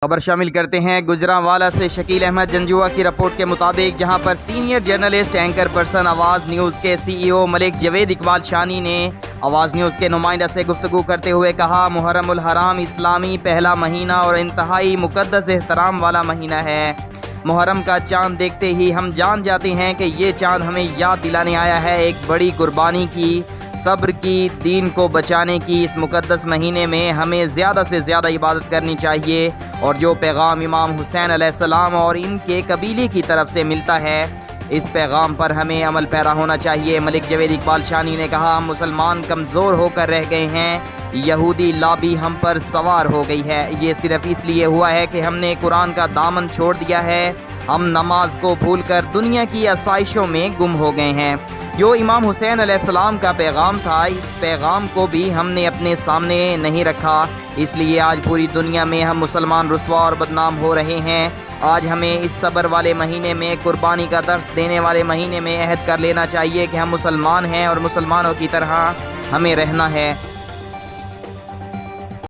خبر شامل کرتے ہیں گجرانوالہ سے شکیل احمد جنجوعہ کی رپورٹ کے مطابق، جہاں پر سینئر جرنلسٹ اینکر پرسن آواز نیوز کے سی ای او ملک جاوید اقبال شانی نے آواز نیوز کے نمائندہ سے گفتگو کرتے ہوئے کہا، محرم الحرام اسلامی پہلا مہینہ اور انتہائی مقدس احترام والا مہینہ ہے۔ محرم کا چاند دیکھتے ہی ہم جان جاتے ہیں کہ یہ چاند ہمیں یاد دلانے آیا ہے ایک بڑی قربانی کی، صبر کی، دین کو بچانے کی۔ اس مقدس مہینے میں ہمیں زیادہ سے زیادہ عبادت کرنی چاہیے، اور جو پیغام امام حسین علیہ السلام اور ان کے قبیلے کی طرف سے ملتا ہے، اس پیغام پر ہمیں عمل پیرا ہونا چاہیے۔ ملک جاوید اقبال شانی نے کہا، ہم مسلمان کمزور ہو کر رہ گئے ہیں، یہودی لابی ہم پر سوار ہو گئی ہے۔ یہ صرف اس لیے ہوا ہے کہ ہم نے قرآن کا دامن چھوڑ دیا ہے، ہم نماز کو بھول کر دنیا کی آسائشوں میں گم ہو گئے ہیں۔ جو امام حسین علیہ السلام کا پیغام تھا، اس پیغام کو بھی ہم نے اپنے سامنے نہیں رکھا، اس لیے آج پوری دنیا میں ہم مسلمان رسوا اور بدنام ہو رہے ہیں۔ آج ہمیں اس صبر والے مہینے میں، قربانی کا درس دینے والے مہینے میں عہد کر لینا چاہیے کہ ہم مسلمان ہیں اور مسلمانوں کی طرح ہمیں رہنا ہے۔